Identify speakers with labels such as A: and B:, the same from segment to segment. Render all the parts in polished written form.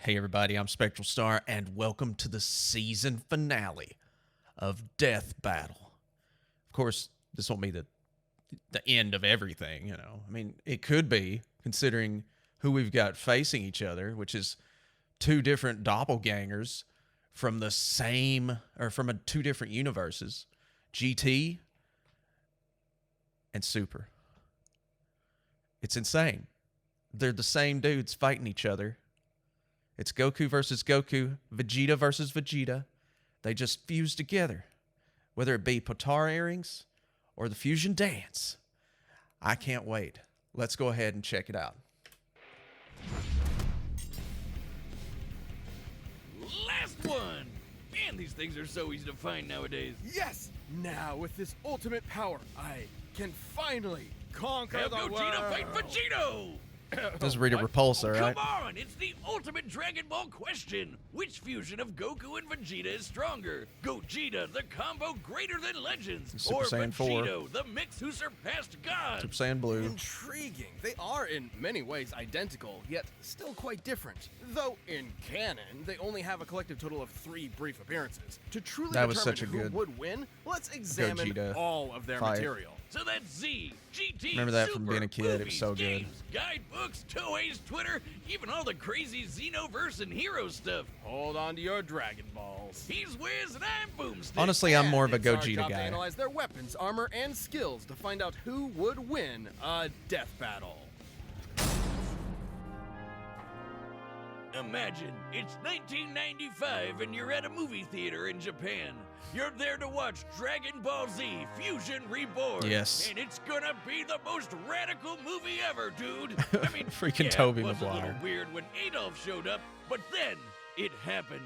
A: Hey everybody, I'm SpectralStar, and welcome to the season finale of Death Battle. Of course, this won't be the end of everything, you know. I mean, it could be, considering who we've got facing each other, which is two different doppelgangers from the same, or from two different universes, GT and Super. It's insane. They're the same dudes fighting each other. It's Goku versus Goku, Vegeta versus Vegeta. They just fuse together. Whether it be Potara earrings or the fusion dance. I can't wait. Let's go ahead and check it out.
B: Last one! Man, these things are so easy to find nowadays.
C: Yes! Now, with this ultimate power, I can finally conquer
B: Have
C: the
B: Gogeta
C: world!
B: fight Vegito!
A: This is Rita Repulsa, right?
B: Come on, it's the ultimate Dragon Ball question. Which fusion of Goku and Vegeta is stronger? Gogeta, the combo greater than legends,
A: Super
B: or
A: Saiyan 4.
B: Vegito, the mix who surpassed gods?
A: Super Saiyan Blue.
C: Intriguing. They are in many ways identical, yet still quite different. Though in canon, they only have a collective total of 3 brief appearances. To truly
A: That was
C: determine
A: such a
C: who
A: good
C: would win, let's examine
A: Gogeta
C: all of their
A: fight.
C: material.
B: So that's Z, GT,
A: Remember that
B: Super,
A: from being a kid, it was so
B: movies,
A: good.
B: games, guidebooks, Toei's Twitter, even all the crazy Xenoverse and hero stuff.
C: Hold on to your Dragon Balls.
B: He's Wiz and I'm Boomstick.
A: Honestly, I'm more of a
C: It's our
A: Gogeta
C: job to
A: guy.
C: analyze their weapons, armor, and skills to find out who would win a death battle.
B: Imagine, it's 1995 and you're at a movie theater in Japan. You're there to watch Dragon Ball Z Fusion Reborn.
A: Yes.
B: And it's gonna be the most radical movie ever, dude. I mean,
A: Freaking
B: yeah,
A: Tobey
B: it was a little
A: Maguire.
B: weird when Adolf showed up, but then it happened.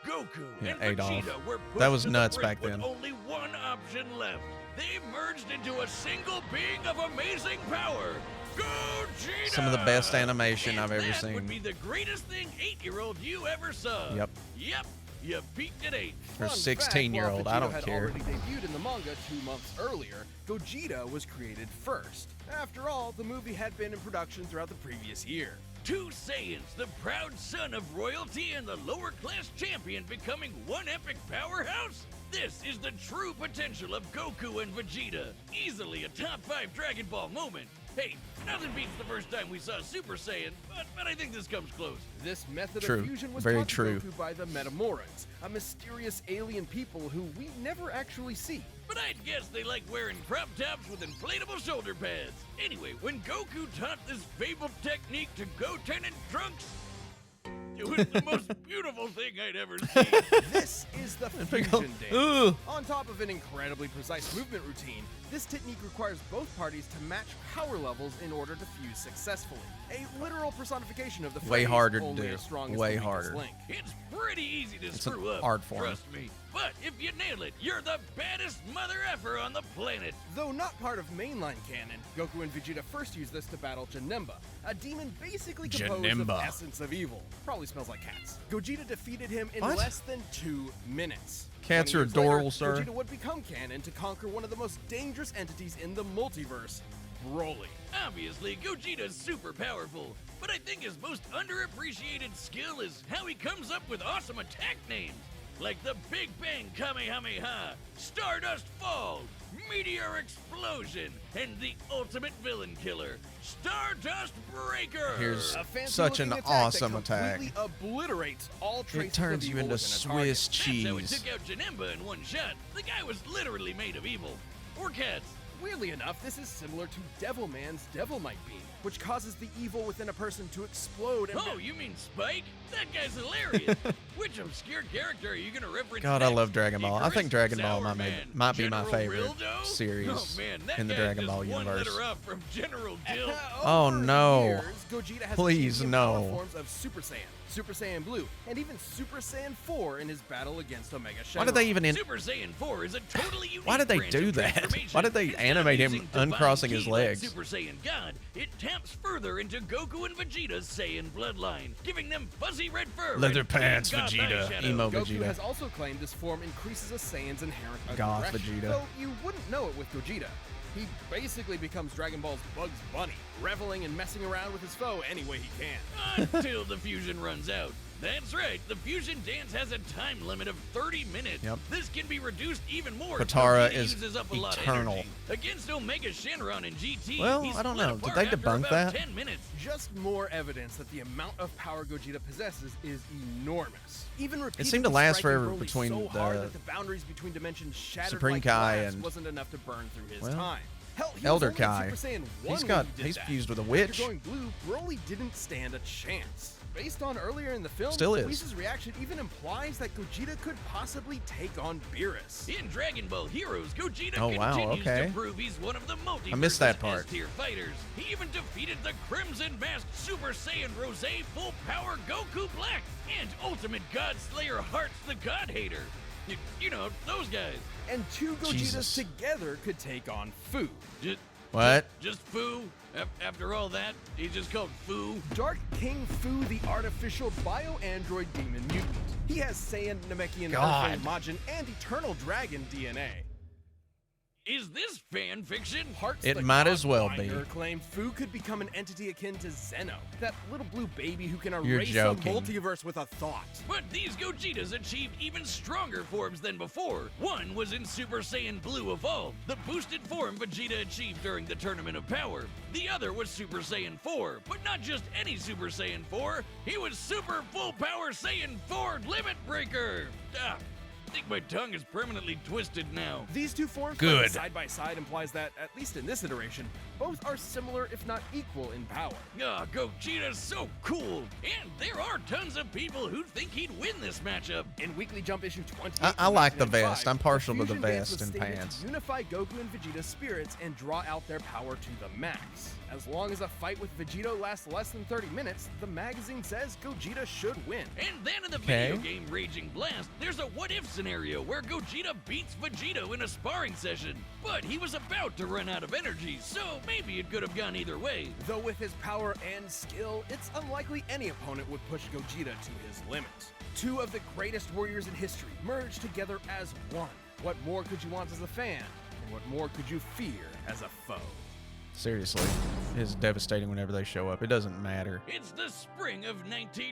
B: Goku
A: Yeah,
B: and
A: Adolf.
B: Vegeta were pushed
A: That was
B: to the
A: nuts
B: brink
A: back then.
B: with only one option left. They merged into a single being of amazing power. Gogeta!
A: Some of the best animation
B: And
A: I've ever
B: that would
A: seen.
B: be the greatest thing 8-year-old you ever saw.
A: Yep.
B: Yep. You peaked at 8.
A: Or
C: Fun
A: 16-year-old,
C: fact,
A: I
C: while
A: don't
C: Vegito had
A: care.
C: already debuted in the manga 2 months earlier, Gogeta was created first. After all, the movie had been in production throughout the previous year.
B: 2 Saiyans, the proud son of royalty and the lower class champion becoming one epic powerhouse? This is the true potential of Goku and Vegeta. Easily a top 5 Dragon Ball moment. Hey, nothing beats the first time we saw Super Saiyan, but I think this comes close.
C: This method
A: True.
C: of fusion was
A: Very
C: taught
A: true.
C: to Goku by the Metamorans, a mysterious alien people who we never actually see.
B: But I'd guess they like wearing crop tops with inflatable shoulder pads. Anyway, when Goku taught this fabled technique to Goten and Trunks, it was the most beautiful thing I'd ever seen.
C: This is the fusion dance.
A: Ugh.
C: On top of an incredibly precise movement routine, this technique requires both parties to match power levels in order to fuse successfully. A literal personification of the
A: Way
C: phrase,
A: harder to
C: only
A: do.
C: as strong as
A: Way
C: the weakest
A: harder.
C: link.
B: It's pretty easy to
A: It's an
B: screw up,
A: art form.
B: trust me. But if you nail it, you're the baddest mother effer on the planet.
C: Though not part of mainline canon, Goku and Vegeta first used this to battle Janemba, a demon basically composed of
A: Janemba.
C: essence of evil. Probably smells like cats. Gogeta defeated him in
A: What?
C: less than 2 minutes.
A: Cats
C: 20
A: are
C: years later,
A: adorable, sir.
C: Gogeta would become canon to conquer one of the most dangerous entities in the multiverse, Broly.
B: Obviously, Gogeta's super powerful, but I think his most underappreciated skill is how he comes up with awesome attack names. Like the Big Bang Kamehameha, Stardust Fall, Meteor Explosion, and the ultimate villain killer, Stardust Breaker!
A: Here's
C: A fancy
A: such an
C: looking
A: awesome
C: that
A: attack.
C: completely obliterates all traces
A: It turns
C: of
A: you
C: evil
A: into
C: within a target.
A: Swiss
B: That's how he
A: cheese.
B: took out Janemba in one shot. The guy was literally made of evil. Or cats.
C: Weirdly enough, this is similar to Devilman's Devil Might Beam, which causes the evil within a person to explode and
B: Oh, you mean Spike? That guy's hilarious. Which obscure character are you gonna reference
A: God, I
B: next?
A: love Dragon Ball. I think Dragon Ball
B: Sour
A: might
B: Man,
A: be my
B: General
A: favorite
B: Rildo?
A: series
B: Oh, man, that
A: in the
B: guy's
A: Dragon
B: just
A: Ball
B: one
A: universe.
B: letter off from General Dill.
A: Oh,
C: Over
A: no.
C: years, Gogeta has
A: Please,
C: achieved the power
A: no.
C: forms of Super Saiyan, Super Saiyan Blue, and even Super Saiyan 4 in his battle against Omega Shenron.
A: Why did they even
B: Super Saiyan 4 is a totally unique
A: Why did they
B: branch
A: do
B: of
A: that?
B: transformation.
A: Why did they
B: Instead of
A: animate him
B: using divine
A: uncrossing his
B: ki like
A: legs?
B: Super Saiyan God, it taps further into Goku and Vegeta's Saiyan bloodline, giving them fuzzy red fur,
A: Leather
B: and
A: pants,
B: goth
A: Vegeta.
B: eyeshadow.
A: Emo
C: Goku
A: Vegeta.
C: has also claimed this form increases a Saiyan's inherent
A: Goth
C: aggression,
A: Vegeta.
C: though you wouldn't know it with Gogeta. He basically becomes Dragon Ball's Bugs Bunny, reveling and messing around with his foe any way he can.
B: Until the fusion runs out. That's right. The fusion dance has a time limit of 30 minutes.
A: Yep.
B: This can be reduced even more.
A: Katara
B: Vegeta
A: is
B: uses up a lot of
A: eternal.
B: energy. Against Omega Shenron and GT,
A: Well,
B: he's
A: I don't
B: split
A: know. Did
B: apart
A: they
B: after
A: debunk
B: about
A: that?
B: 10 minutes.
C: Just more evidence that the amount of power Gogeta possesses is enormous. Even
A: It seemed to
C: repeatedly
A: last
C: striking
A: forever
C: Broly
A: between
C: so hard
A: the
C: that the boundaries between dimensions shattered
A: Supreme
C: like
A: Kai
C: glass
A: and-
C: wasn't enough to burn through his
A: well,
C: time. Hell, he
A: Elder
C: was only
A: Kai.
C: Super Saiyan 1
A: He's
C: that.
A: fused with a
C: After
A: witch.
C: going blue, Broly didn't stand a chance. Based on earlier in the film,
A: Still is.
C: Whis' reaction even implies that Gogeta could possibly take on Beerus.
B: In Dragon Ball Heroes, Gogeta
A: Oh, wow,
B: continues
A: okay.
B: to prove he's one of the multiverse's
A: missed that part.
B: S-tier fighters. He even defeated the Crimson Masked Super Saiyan Rose Full Power Goku Black and Ultimate God Slayer Hearts the God Hater. You know, those guys.
C: And two Gogetas
A: Jesus.
C: together could take on Fu.
A: What?
B: Just Fu? After all that, he's just called Fu?
C: Dark King Fu, the artificial bio-android demon mutant. He has Saiyan, Namekian,
A: God.
C: Earthling, Majin, and Eternal Dragon DNA.
B: Is this fan fiction?
C: Hearts
A: It
C: the
A: might as well
C: Godfinder
A: be.
C: claimed Fu could become an entity akin to Zeno, that little blue baby who can
A: You're
C: erase a
A: joking.
C: multiverse with a thought.
B: But these Gogetas achieved even stronger forms than before. One was in Super Saiyan Blue Evolved, the boosted form Vegeta achieved during the Tournament of Power. The other was Super Saiyan 4, but not just any Super Saiyan 4. He was Super Full Power Saiyan 4 Limit Breaker. I think my tongue is permanently twisted now.
C: These two forms
A: Good.
C: fighting side by side implies that, at least in this iteration, both are similar if not equal in power.
B: Gogeta's so cool. And there are tons of people who think he'd win this matchup.
C: In Weekly Jump issue 20,
A: I like the vest. I'm partial to the
C: fusion dance
A: vest
C: was
A: and
C: stated
A: pants.
C: to unify Goku and Vegeta's spirits and draw out their power to the max. As long as a fight with Vegito lasts less than 30 minutes, the magazine says Gogeta should win.
B: And then in the
A: Okay.
B: video game Raging Blast, there's a what-if scenario where Gogeta beats Vegito in a sparring session. But he was about to run out of energy, so maybe it could have gone either way.
C: Though with his power and skill, it's unlikely any opponent would push Gogeta to his limit. Two of the greatest warriors in history merged together as one. What more could you want as a fan? And what more could you fear as a foe?
A: Seriously, it is devastating whenever they show up. It doesn't matter.
B: It's the spring of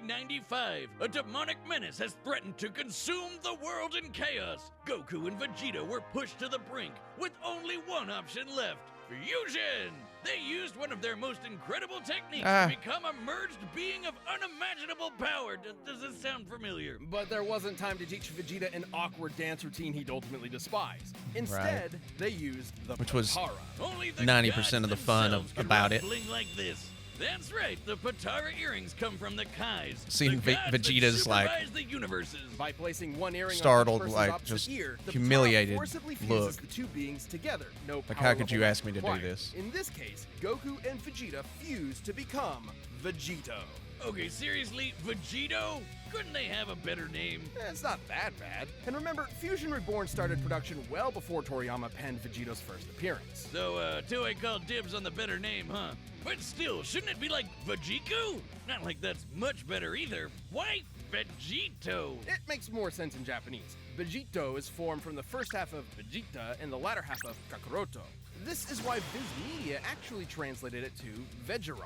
B: 1995. A demonic menace has threatened to consume the world in chaos. Goku and Vegeta were pushed to the brink with only one option left: fusion! They used one of their most incredible techniques to become a merged being of unimaginable power. Does this sound familiar?
C: But there wasn't time to teach Vegeta an awkward dance routine he'd ultimately despise. Instead, they used the
A: Which was
C: Patara.
B: Only the
A: 90% of the
B: gods
A: fun
B: themselves can
A: about
B: rock
A: it.
B: bling like this. That's right, the Patara earrings come from the Kais.
A: Seeing
B: the gods that
A: Vegeta's, like,
B: supervise the universes.
C: By placing one earring
A: startled,
C: on each
A: like,
C: person's
A: just
C: opposite ear, the
A: humiliated
C: Patara forcibly fuses
A: look.
C: the two beings together. No
A: Like,
C: power
A: how could you
C: level
A: ask me to do
C: required.
A: this?
C: In this case, Goku and Vegeta fuse to become Vegito.
B: Okay, seriously, Vegito? Couldn't they have a better name?
C: It's not that bad. And remember, Fusion Reborn started production well before Toriyama penned Vegito's first appearance.
B: So, Toei called dibs on the better name, huh? But still, shouldn't it be like Vegiko? Not like that's much better either. Why Vegito?
C: It makes more sense in Japanese. Vegito is formed from the first half of Vegeta and the latter half of Kakaroto. This is why Viz Media actually translated it to Vegerot.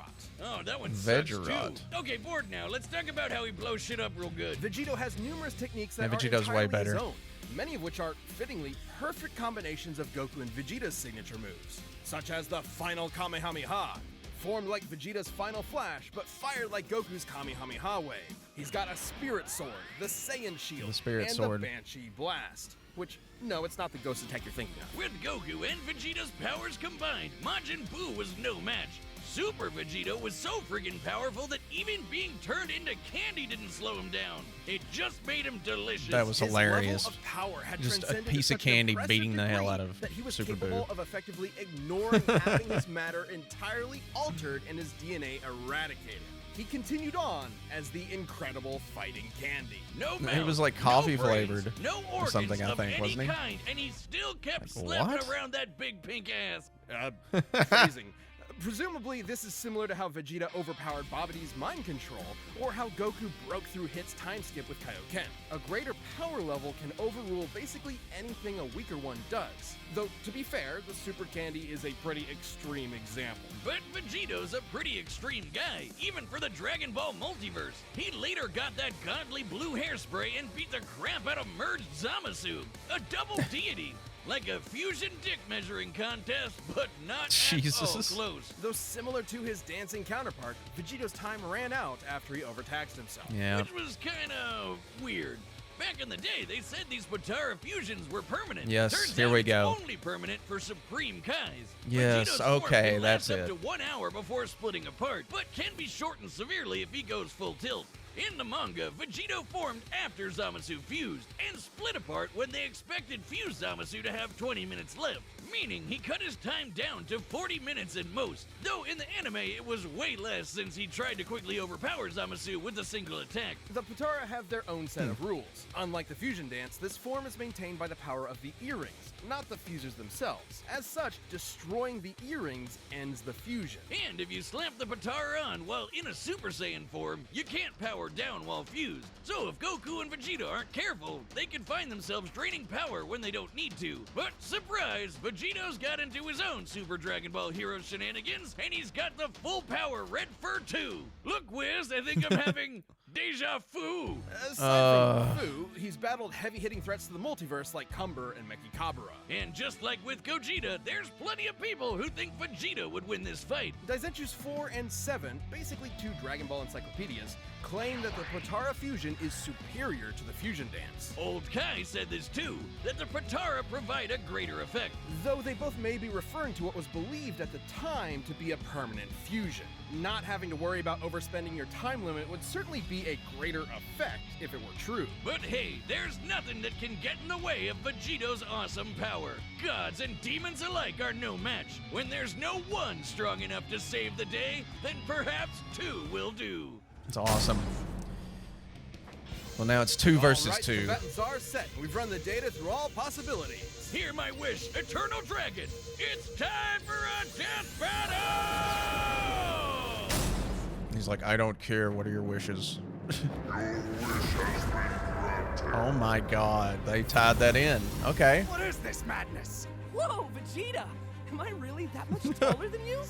B: Oh, that one sucks
A: Vegerot.
B: too. Okay, bored now. Let's talk about how he blows shit up real good.
C: Vegito has numerous techniques that
A: Yeah,
C: are
A: Vegito's way
C: entirely
A: better.
C: his own, many of which are, fittingly, perfect combinations of Goku and Vegeta's signature moves, such as the final Kamehameha, formed like Vegeta's final flash, but fired like Goku's Kamehameha wave. He's got a Spirit Sword, the Saiyan Shield,
A: The Spirit
C: and
A: Sword.
C: the Banshee Blast. Which, no, it's not the ghost attack you're thinking of.
B: With Goku and Vegeta's powers combined, Majin Buu was no match. Super Vegito was so friggin' powerful that even being turned into candy didn't slow him down. It just made him delicious.
A: That was
C: His
A: hilarious.
C: level of power had
A: Just a
C: transcended to
A: piece of
C: such
A: candy
C: impressive
A: beating the hell
C: degree
A: out of
C: that he was
A: Super
C: capable
A: Buu.
C: of effectively ignoring having his matter entirely altered and his DNA eradicated. He continued on as the incredible fighting candy.
B: No
A: He
B: mouth,
A: was, like,
B: no
A: coffee
B: brains,
A: flavored
B: no
A: or
B: organs
A: something, I
B: of
A: think,
B: any
A: wasn't he?
B: kind, and he still kept
A: Like,
B: slapping
A: what?
B: around that big pink ass.
C: Phrasing. Presumably, this is similar to how Vegeta overpowered Babidi's mind control, or how Goku broke through Hit's time skip with Kaioken. A greater power level can overrule basically anything a weaker one does. Though, to be fair, the Super Candy is a pretty extreme example.
B: But Vegito's a pretty extreme guy, even for the Dragon Ball multiverse. He later got that godly blue hairspray and beat the crap out of merged Zamasu, a double deity. Like a fusion dick measuring contest, but not
A: Jesus.
B: at all close.
C: Though similar to his dancing counterpart, Vegito's time ran out after he overtaxed himself.
A: Yeah.
B: Which was kinda weird. Back in the day, they said these Potara fusions were permanent.
A: Yes,
B: Turns
A: here
B: out
A: we
B: it's
A: go.
B: only permanent for Supreme Kais.
A: Yes,
B: Vegito's form
A: okay,
B: can
A: that's
B: last
A: it.
B: up to 1 hour before splitting apart, but can be shortened severely if he goes full tilt. In the manga, Vegito formed after Zamasu fused, and split apart when they expected fused Zamasu to have 20 minutes left, meaning he cut his time down to 40 minutes at most, though in the anime it was way less since he tried to quickly overpower Zamasu with a single attack.
C: The Potara have their own set of rules. Unlike the fusion dance, this form is maintained by the power of the earrings, not the fusers themselves. As such, destroying the earrings ends the fusion.
B: And if you slap the Potara on while in a Super Saiyan form, you can't power down while fused. So if Goku and Vegeta aren't careful, they can find themselves draining power when they don't need to. But surprise, Vegito's got into his own Super Dragon Ball Hero shenanigans, and he's got the full power Red Fur 2. Look, Wiz, I think I'm having deja vu.
C: Aside from Fu, he's battled heavy-hitting threats to the multiverse like Cumber and Mechikabura.
B: And just like with Gogeta, there's plenty of people who think Vegeta would win this fight.
C: Daizenshus 4 and 7, basically two Dragon Ball encyclopedias, claim that the Potara fusion is superior to the fusion dance.
B: Old Kai said this too, that the Potara provide a greater effect.
C: Though they both may be referring to what was believed at the time to be a permanent fusion. Not having to worry about overspending your time limit would certainly be a greater effect if it were true.
B: But hey, there's nothing that can get in the way of Vegito's awesome power. Gods and demons alike are no match. When there's no one strong enough to save the day, then perhaps two will do.
A: It's awesome. Well, now it's 2 versus 2.
C: The buttons are set. We've run the data through all possibilities.
B: Hear my wish, Eternal Dragon. It's time for a death battle!
A: He's like, I don't care. What are your wishes? Oh my god. They tied that in. Okay.
D: What is this madness? Whoa, Vegeta! Am I really that much taller than you?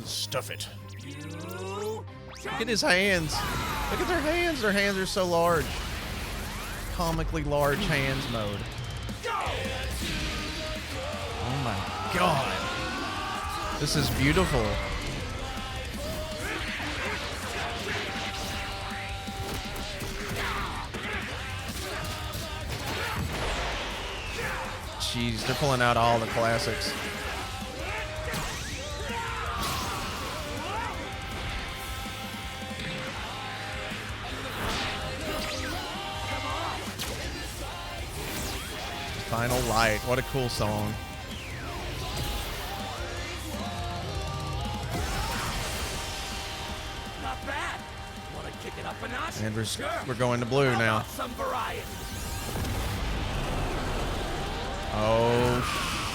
A: Stuff it.
D: You...
A: Look at his hands. Look at their hands. Their hands are so large. Comically large hands mode. Oh my god. This is beautiful. Jeez, they're pulling out all the classics. Final Light. What a cool song.
D: Not bad. Want to kick it up a notch?
A: And we're going to blue
D: How
A: now.
D: about some variety?
A: Oh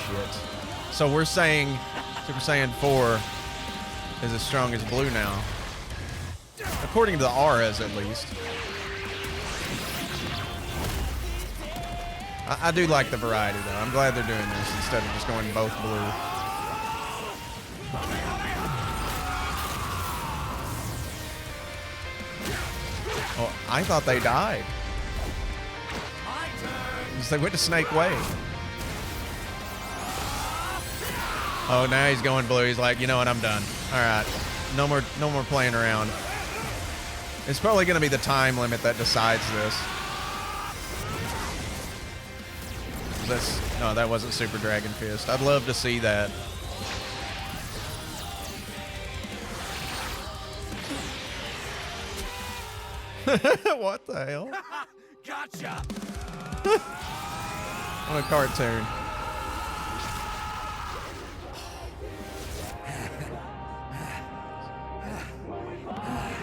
A: shit. So we're saying Super Saiyan 4 is as strong as blue now. According to the auras, at least. I do like the variety, though. I'm glad they're doing this instead of just going both blue. Oh, I thought they died. Because they went to Snake Way. Oh, now he's going blue. He's like, you know what? I'm done. All right, no more playing around. It's probably going to be the time limit that decides this. No, that wasn't Super Dragon Fist. I'd love to see that. What the hell?
D: Gotcha!
A: What a cartoon.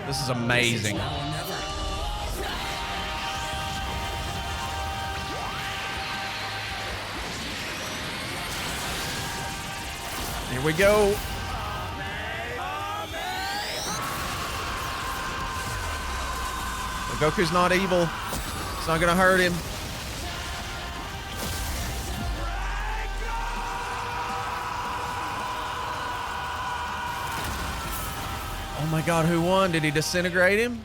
A: This is amazing. Here we go. Well, Goku's not evil. It's not gonna hurt him. Oh my God, who won? Did he disintegrate him?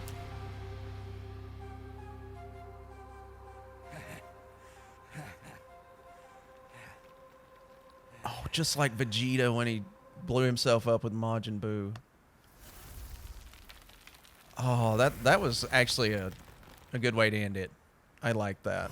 A: Oh, just like Vegeta when he blew himself up with Majin Buu. Oh, that was actually a good way to end it. I like that.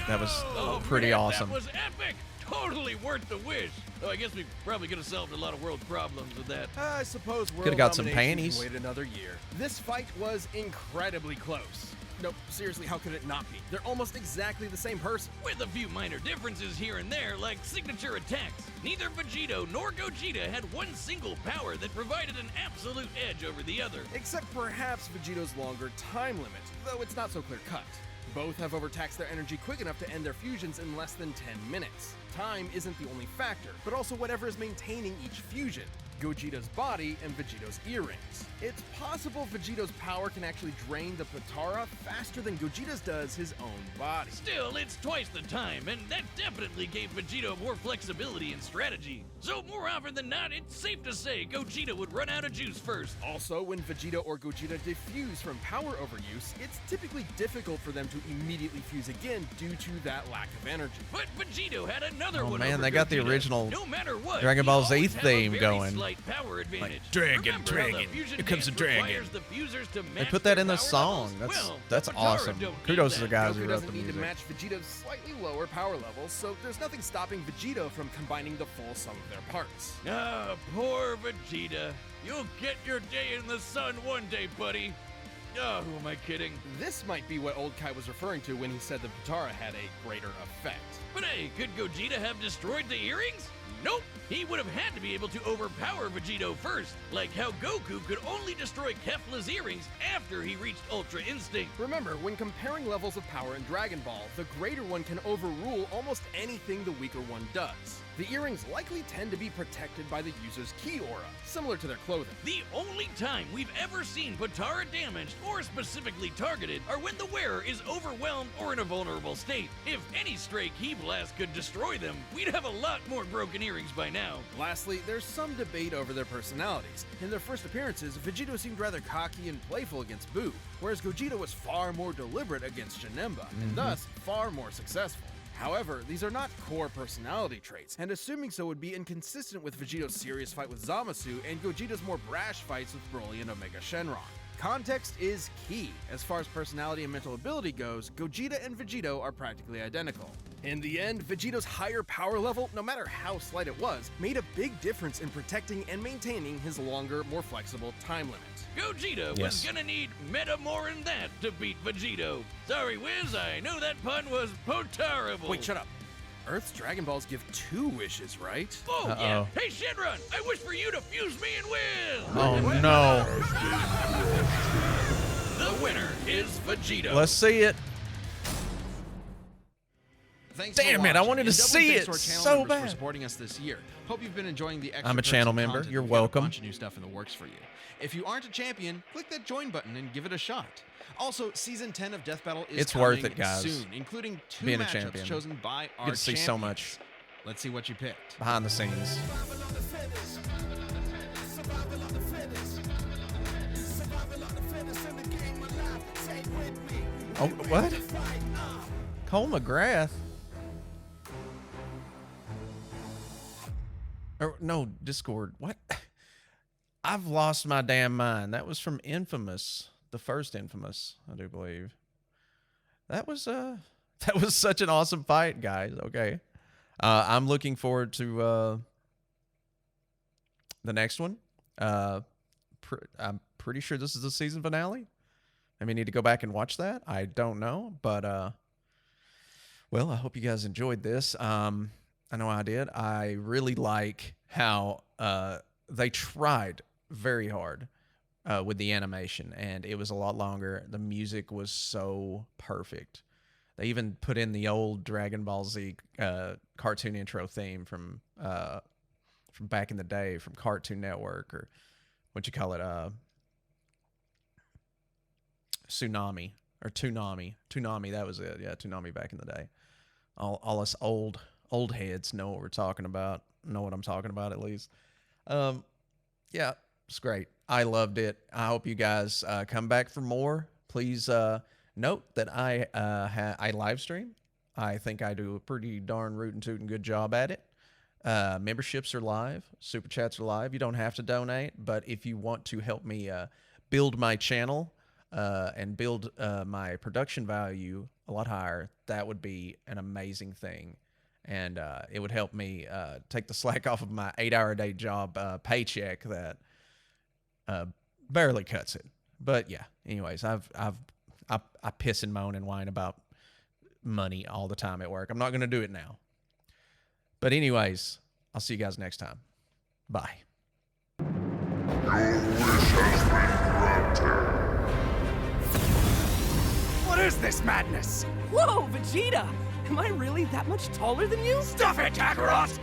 A: That was pretty awesome.
B: That was epic. Totally worth the wish. Oh, I guess we probably could have solved a lot of world problems with that.
C: I suppose world
A: Could've got some
C: domination
A: panties.
C: can wait another year. This fight was incredibly close. Nope, seriously, how could it not be? They're almost exactly the same person.
B: With a few minor differences here and there, like signature attacks. Neither Vegito nor Gogeta had one single power that provided an absolute edge over the other.
C: Except perhaps Vegito's longer time limit, though it's not so clear-cut. Both have overtaxed their energy quick enough to end their fusions in less than 10 minutes. Time isn't the only factor, but also whatever is maintaining each fusion. Gogeta's body and Vegito's earrings. It's possible Vegito's power can actually drain the Potara faster than Gogeta's does his own body.
B: Still, it's twice the time, and that definitely gave Vegito more flexibility and strategy. So more often than not, it's safe to say Gogeta would run out of juice first.
C: Also, when Vegeta or Gogeta diffuse from power overuse, it's typically difficult for them to immediately fuse again due to that lack of energy.
B: But Vegito had another
A: Oh,
B: one
A: man,
B: over
A: they got the
B: Gogeta.
A: original
B: No matter what,
A: Dragon
B: he
A: Ball Z
B: always have a
A: theme
B: very
A: going.
B: Slight power advantage.
A: dragon,
B: Remember how the
A: dragon,
B: fusion
A: here comes
B: dance
A: the dragon.
B: requires the fusers to
A: They
B: match
A: put that
B: their
A: in the
B: power
A: song.
B: levels? Well,
A: That's
B: the Potara
A: awesome.
B: don't need
A: Kudos to the
B: that.
A: guys who
C: Goku
A: wrote
C: doesn't
A: the
C: need to
A: music.
C: match Vegeta's slightly lower power levels, so there's nothing stopping Vegito from combining the full sum of their parts.
B: Ah, poor Vegeta. You'll get your day in the sun one day, buddy. Oh, who am I kidding?
C: This might be what Old Kai was referring to when he said the Potara had a greater effect.
B: But hey, could Gogeta have destroyed the earrings? Nope. He would have had to be able to overpower Vegito first, like how Goku could only destroy Kefla's earrings after he reached Ultra Instinct.
C: Remember, when comparing levels of power in Dragon Ball, the greater one can overrule almost anything the weaker one does. The earrings likely tend to be protected by the user's ki aura, similar to their clothing.
B: The only time we've ever seen Potara damaged or specifically targeted are when the wearer is overwhelmed or in a vulnerable state. If any stray ki blast could destroy them, we'd have a lot more broken earrings by now.
C: Lastly, there's some debate over their personalities. In their first appearances, Vegito seemed rather cocky and playful against Buu, whereas Gogeta was far more deliberate against Janemba, and thus far more successful. However, these are not core personality traits, and assuming so would be inconsistent with Vegito's serious fight with Zamasu and Gogeta's more brash fights with Broly and Omega Shenron. Context is key. As far as personality and mental ability goes, Gogeta and Vegito are practically identical. In the end, Vegito's higher power level, no matter how slight it was, made a big difference in protecting and maintaining his longer, more flexible time limit.
B: Gogeta
A: Yes.
B: was gonna need meta more than that to beat Vegito. Sorry, Wiz, I know that pun was potarible.
C: Wait, shut up. Earth's Dragon Balls give 2 wishes, right?
B: Oh,
A: Uh-oh.
B: yeah. Hey, Shenron, I wish for you to fuse me and win.
A: Oh no.
B: The winner is Vegito.
A: Let's see it.
C: Thanks
A: Damn
C: for
A: it, I
C: watching,
A: wanted to
C: and doubly
A: see
C: thanks
A: it
C: to our channel
A: so
C: members
A: bad.
C: for supporting us this year. Hope you've been enjoying the extra
A: I'm a
C: perks
A: channel
C: and
A: member.
C: content.
A: You're
C: We've got
A: welcome.
C: A bunch of new stuff in the works for you. If you aren't a champion, click that join button and give it a shot. Also, season 10 of Death Battle is
A: It's worth
C: coming
A: it, guys.
C: soon, including 2
A: Being a
C: matchups
A: champion.
C: chosen by our
A: Get to see so
C: champions.
A: much
C: Let's see what you picked.
A: behind the scenes. Oh, what? Cole McGrath? Or, no, Discord. What? I've lost my damn mind. That was from Infamous, the first Infamous, I do believe. That was such an awesome fight, guys. Okay. I'm looking forward to the next one. I'm pretty sure this is the season finale. I may need to go back and watch that. I don't know, but well, I hope you guys enjoyed this. I know I did. I really like how they tried very hard with the animation, and it was a lot longer. The music was so perfect. They even put in the old Dragon Ball Z cartoon intro theme from back in the day from Cartoon Network, or what you call it, Tsunami or Toonami. Toonami, that was it. Yeah, Toonami back in the day. All us old heads know what we're talking about. Know what I'm talking about, at least. Yeah, it's great. I loved it. I hope you guys come back for more. Please note that I live stream. I think I do a pretty darn rootin' tootin' good job at it. Memberships are live. Super chats are live. You don't have to donate, but if you want to help me build my channel and build my production value a lot higher, that would be an amazing thing. And it would help me take the slack off of my 8-hour-a-day job paycheck that barely cuts it. But yeah, anyways, I piss and moan and whine about money all the time at work. I'm not going to do it now. But anyways, I'll see you guys next time. Bye.
D: What is this madness? Whoa, Vegeta! Am I really that much taller than you?
E: Stop it, Kakarot!